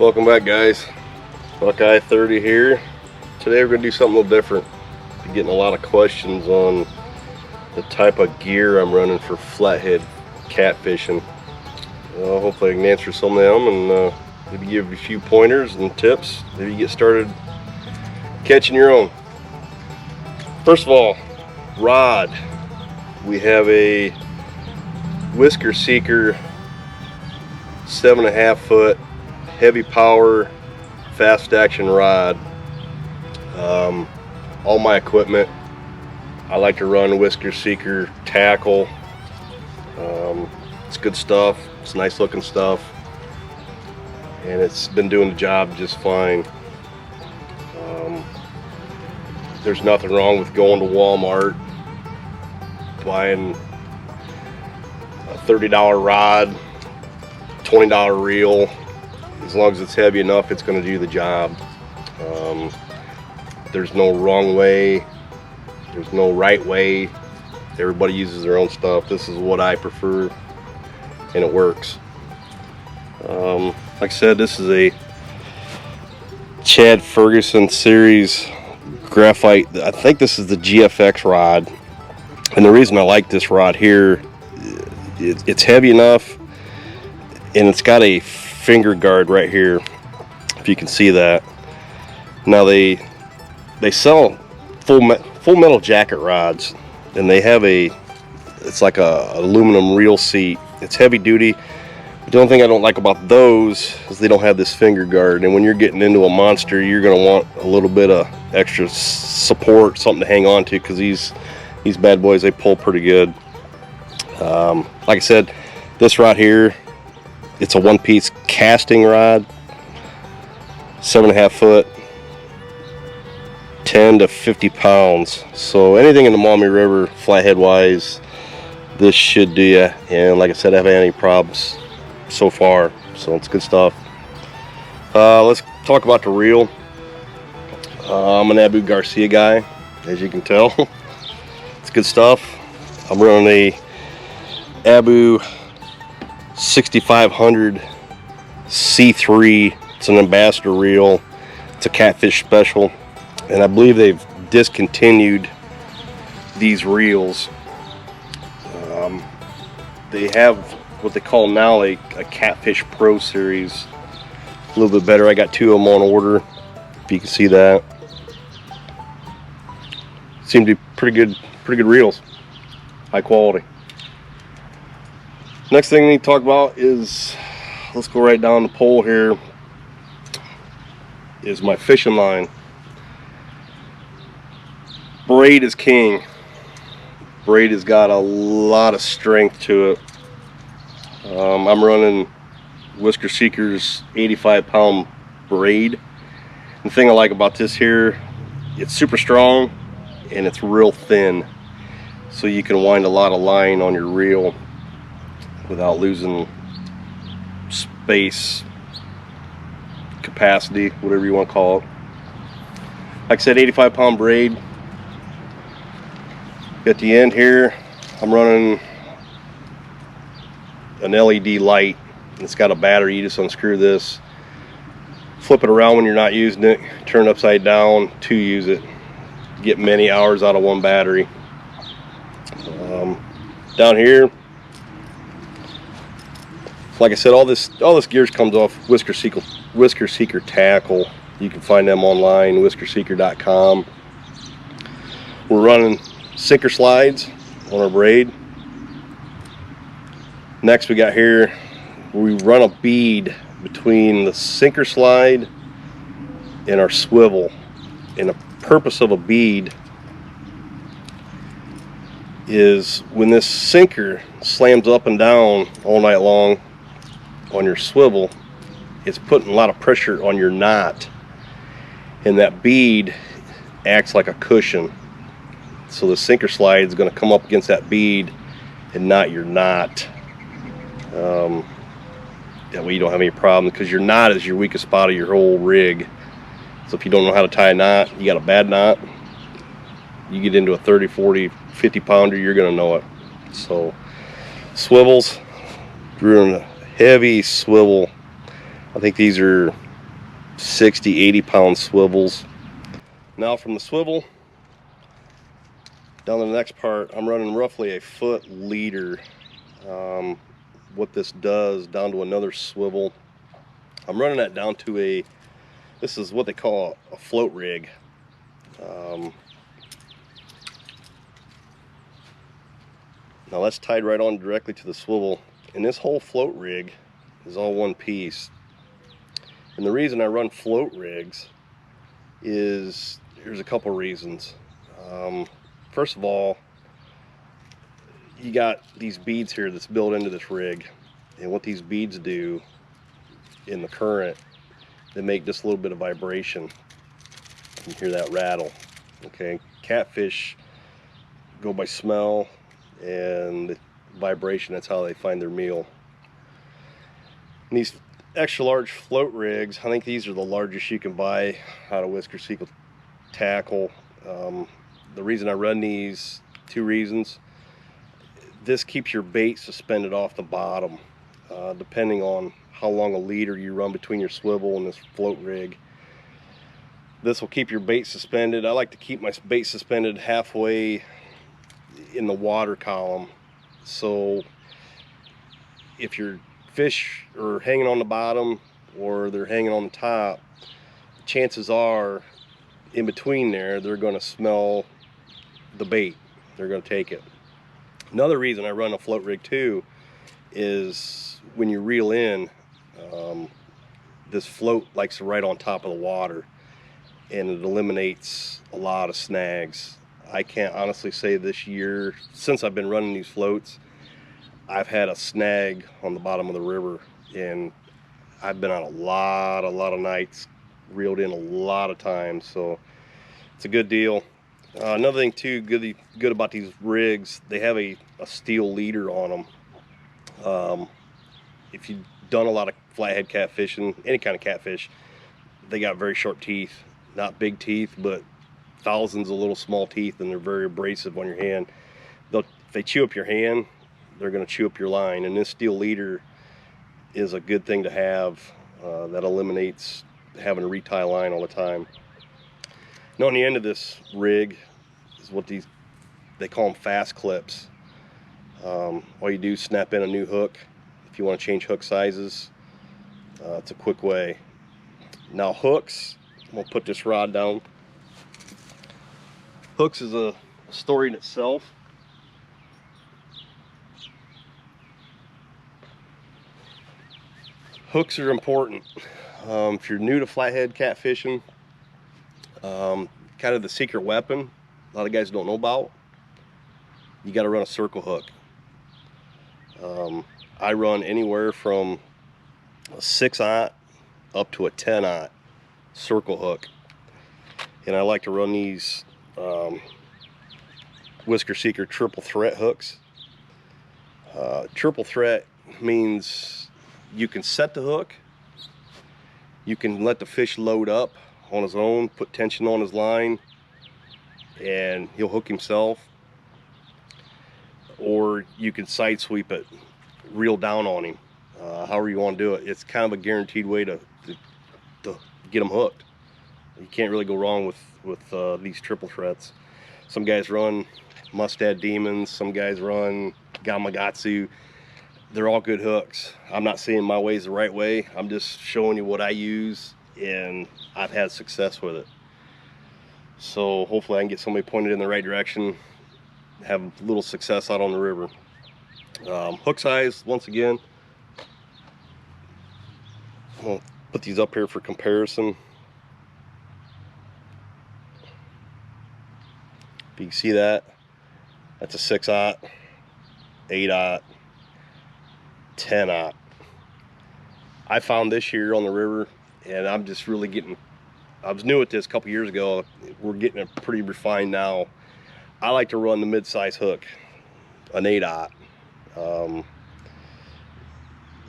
Welcome back, guys. Buckeye 30 here. Today we're going to do something a little different. Been getting a lot of questions on the type of gear I'm running for flathead catfishing. Hopefully I can answer some of them and maybe give you a few pointers and tips. Maybe get started catching your own. First of all, rod. We have a Whisker Seeker 7.5 foot heavy power fast action rod. All my equipment, I like to run Whisker Seeker tackle. It's good stuff. It's nice looking stuff, and it's been doing the job just fine. There's nothing wrong with going to Walmart, buying a $30 rod, $20 reel. As long as it's heavy enough, it's going to do the job. There's no wrong way, there's no right way. Everybody uses their own stuff. This is what I prefer, and it works. Like I said, this is a Chad Ferguson series graphite. I think this is the GFX rod, and the reason I like this rod here, it's heavy enough, and it's got a finger guard right here, if you can see that. Now they sell full metal jacket rods, and they have it's like a aluminum reel seat. It's heavy duty. But the only thing I don't like about those is they don't have this finger guard, and when you're getting into a monster, you're going to want a little bit of extra support, something to hang on to, because these bad boys, they pull pretty good. Like I said, this rod here, it's a one-piece casting rod, 7.5 foot, 10 to 50 pounds. So anything in the Maumee River, flathead wise, this should do ya. And like I said, I haven't had any problems so far, so it's good stuff. Let's talk about the reel. I'm an Abu Garcia guy, as you can tell. It's good stuff. I'm running a Abu 6500 C3. It's an ambassador reel. It's a catfish special, and I believe they've discontinued these reels. They have what they call now a Catfish Pro series, a little bit better. I got two of them on order, if you can see that. Seem to be pretty good reels, high quality. Next thing we need to talk about is, let's go right down the pole here, is my fishing line. Braid is king. Braid has got a lot of strength to it. I'm running Whisker Seeker's 85-pound braid. And the thing I like about this here, it's super strong and it's real thin, so you can wind a lot of line on your reel without losing space, capacity, whatever you want to call it. Like I said, 85-pound braid. At the end here, I'm running an LED light. It's got a battery. You just unscrew this, flip it around when you're not using it, turn it upside down to use it. Get many hours out of one battery. Down here, like I said, all this gear comes off Whisker Seeker tackle. You can find them online, whiskerseeker.com. We're running sinker slides on our braid. Next we got here, we run a bead between the sinker slide and our swivel. And the purpose of a bead is when this sinker slams up and down all night long on your swivel, it's putting a lot of pressure on your knot, and that bead acts like a cushion. So the sinker slide is going to come up against that bead and not your knot. That way you don't have any problem, because your knot is your weakest spot of your whole rig. So if you don't know how to tie a knot, you got a bad knot, you get into a 30, 40, 50 pounder, you're going to know it. So swivels, we're in a heavy swivel. I think these are 60, 80-pound swivels. Now from the swivel down to the next part, I'm running roughly a foot leader. What this does, down to another swivel, I'm running that down to this is what they call a float rig. Now that's tied right on directly to the swivel, and this whole float rig is all one piece. And the reason I run float rigs is there's a couple reasons. First of all, you got these beads here that's built into this rig, and what these beads do in the current, they make just a little bit of vibration. You can hear that rattle. Okay, catfish go by smell and vibration. That's how they find their meal. And these extra large float rigs, I think these are the largest you can buy out of Whisker Seal Tackle. The reason I run these, two reasons. This keeps your bait suspended off the bottom, depending on how long a leader you run between your swivel and this float rig. This will keep your bait suspended. I like to keep my bait suspended halfway in the water column, so if your fish are hanging on the bottom or they're hanging on the top, chances are in between there they're going to smell the bait, they're going to take it. Another reason I run a float rig too is when you reel in, this float likes to ride on top of the water, and it eliminates a lot of snags. I can't honestly say this year, since I've been running these floats, I've had a snag on the bottom of the river, and I've been on a lot of nights, reeled in a lot of times, so it's a good deal. Another thing too good about these rigs, they have a steel leader on them. If you've done a lot of flathead catfishing, any kind of catfish, they got very sharp teeth. Not big teeth, but thousands of little small teeth, and they're very abrasive on your hand. If they chew up your hand, they're going to chew up your line, and this steel leader is a good thing to have. That eliminates having to retie line all the time. Now on the end of this rig is what they call them fast clips. All you do is snap in a new hook. If you want to change hook sizes, it's a quick way. Now hooks, we'll put this rod down. Hooks is a story in itself. Hooks are important. If you're new to flathead catfishing, kind of the secret weapon a lot of guys don't know about, you got to run a circle hook. I run anywhere from a 6/0 up to a 10/0 circle hook, and I like to run these Whisker Seeker triple threat hooks. Triple threat means you can set the hook, you can let the fish load up on his own, put tension on his line, and he'll hook himself, or you can side sweep it, reel down on him. However you want to do it, it's kind of a guaranteed way to get them hooked. You can't really go wrong with these triple threats. Some guys run Mustad Demons, some guys run Gamakatsu. They're all good hooks. I'm not saying my way is the right way. I'm just showing you what I use, and I've had success with it. So hopefully I can get somebody pointed in the right direction, have a little success out on the river. Hook size, once again, I'll put these up here for comparison. If you can see that, that's a 6/0, 8/0, 10/0. I found this year on the river, and I'm just really getting, I was new at this a couple years ago. We're getting it pretty refined now. I like to run the mid-size hook, an 8/0.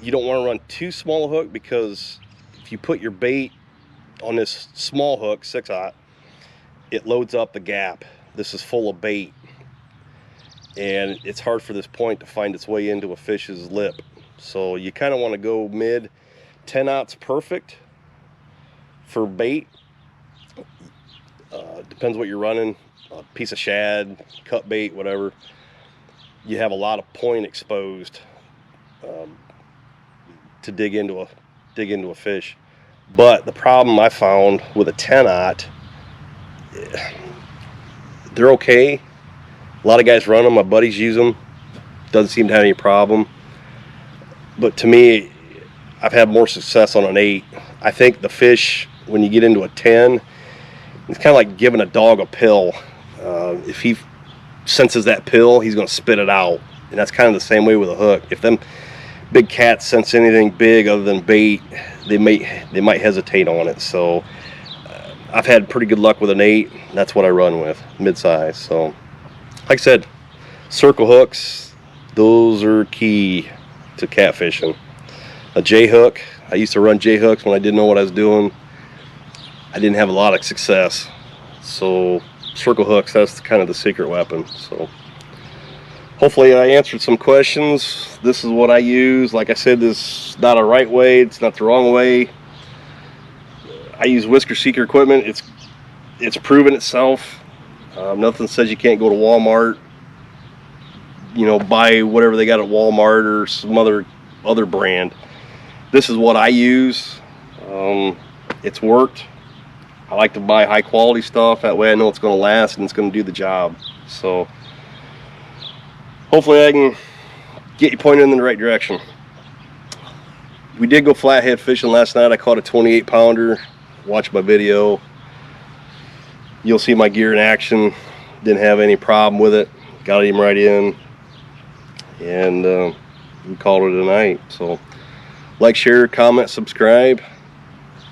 You don't want to run too small a hook, because if you put your bait on this small hook, 6/0, it loads up the gap. This is full of bait, and it's hard for this point to find its way into a fish's lip. So you kind of want to go mid. 10/0's perfect for bait, depends what you're running, a piece of shad, cut bait, whatever. You have a lot of point exposed to dig into a fish. But the problem I found with a 10-aught, they're okay. A lot of guys run them. My buddies use them. Doesn't seem to have any problem. But to me, I've had more success on an 8. I think the fish, when you get into a 10, it's kind of like giving a dog a pill. If he senses that pill, he's going to spit it out. And that's kind of the same way with a hook. If them big cats sense anything big other than bait, they might hesitate on it. So I've had pretty good luck with an 8. That's what I run with, mid-size. So like I said, circle hooks, those are key to catfishing. A J hook, I used to run J hooks when I didn't know what I was doing. I didn't have a lot of success. So circle hooks, that's kind of the secret weapon. So hopefully I answered some questions. This is what I use. Like I said, this is not a right way, it's not the wrong way. I use Whisker Seeker equipment. It's proven itself. Nothing says you can't go to Walmart, you know, buy whatever they got at Walmart or some other brand. This is what I use. It's worked. I like to buy high quality stuff. That way I know it's going to last and it's going to do the job. So hopefully I can get you pointed in the right direction. We did go flathead fishing last night. I caught a 28 pounder. Watch my video. You'll see my gear in action. Didn't have any problem with it. Got him right in. And we called it a night. So like, share, comment, subscribe.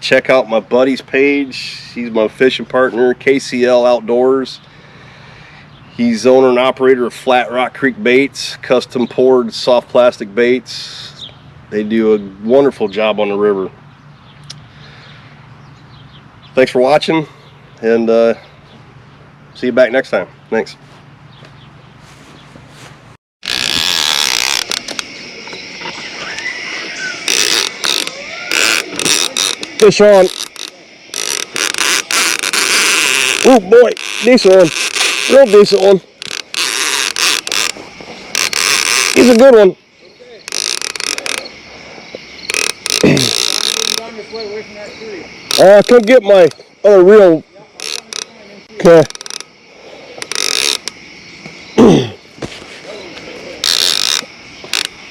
Check out my buddy's page. He's my fishing partner, KCL Outdoors. He's owner and operator of Flat Rock Creek Baits, custom poured soft plastic baits. They do a wonderful job on the river. Thanks for watching, and see you back next time. Thanks. Fish on. Oh boy, decent one. Real decent one. He's a good one. Come get my other reel. Okay.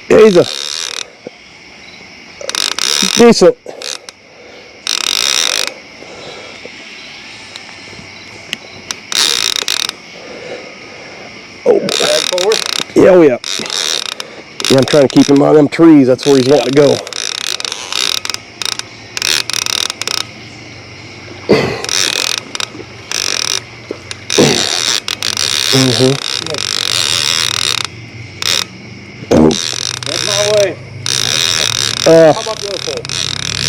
Yeah, he's a decent. Oh, yeah, oh yeah. Yeah, I'm trying to keep him on them trees. That's where he's wanting to go. That's my way. How about the other pole?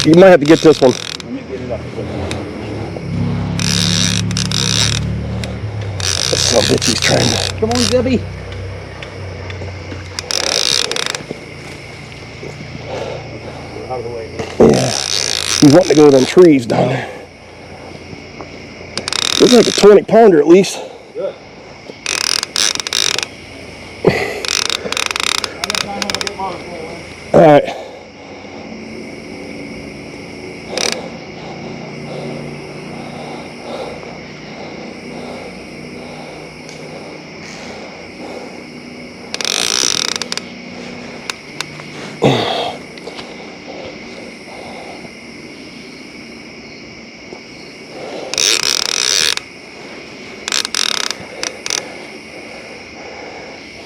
You might have to get this one. Let me get it up. Some bitch he's trying to. Come on, Zebby. Out of the way. Yeah. He's wanting to go to them trees down there. Looks like a 20 pounder at least. Good. All right.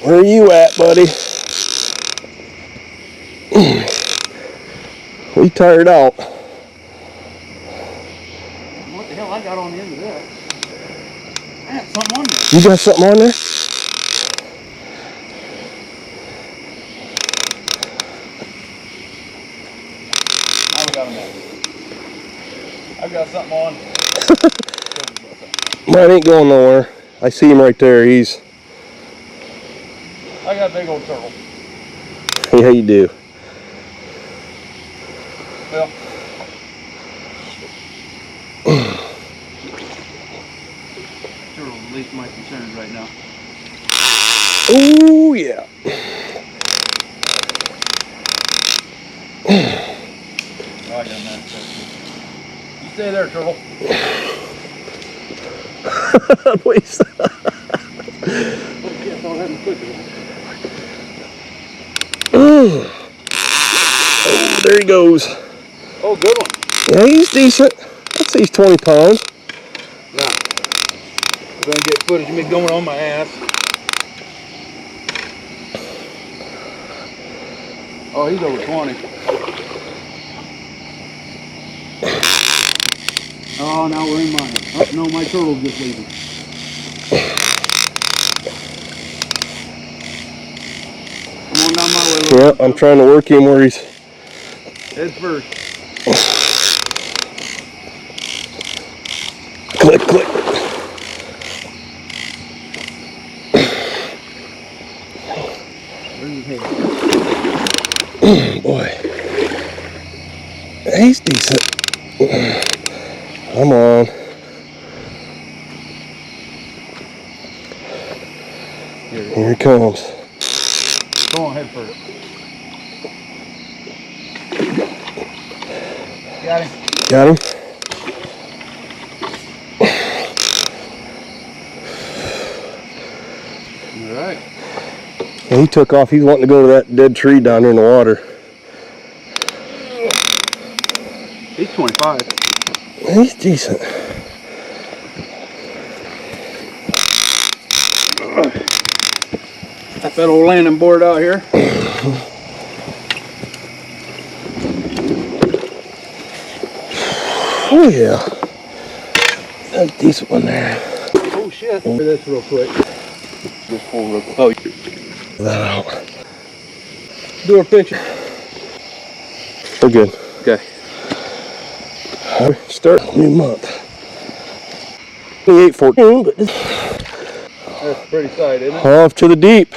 Where are you at, buddy? We tired out. What the hell I got on the end of this? I had something on there. You got something on there? Now we got him on. I've got something on. Mine ain't going nowhere. I see him right there. He's. I got a big old turtle. Yeah, you do. Well, Turtle at least my concerns right now. Oh yeah. Oh, I got a mess. You stay there, turtle. Please. Don't have him quicker. Oh, there he goes. Oh, good one. Yeah, he's decent. I'd say he's 20 pounds. Nah. We're gonna get footage of me going on my ass. Oh, he's over 20. Oh, now we're in mine. Oh, no, my turtle's just leaving. Come on down my way. Yeah, I'm trying to work him where he's... Head first. Click, click. Where's his head? Boy. He's decent. Come on. Here he comes. Go on, head first. Got him. Got him? All right. And he took off. He's wanting to go to that dead tree down there in the water. He's 25. He's decent. Got that old landing board out here. Oh yeah. That's a decent one there. Oh shit. Look at this real quick. Just pull real quick. Oh, That out. do a picture. We're good. Okay. Start a new month. 28-14, but That's pretty sight, isn't it? off to the deep.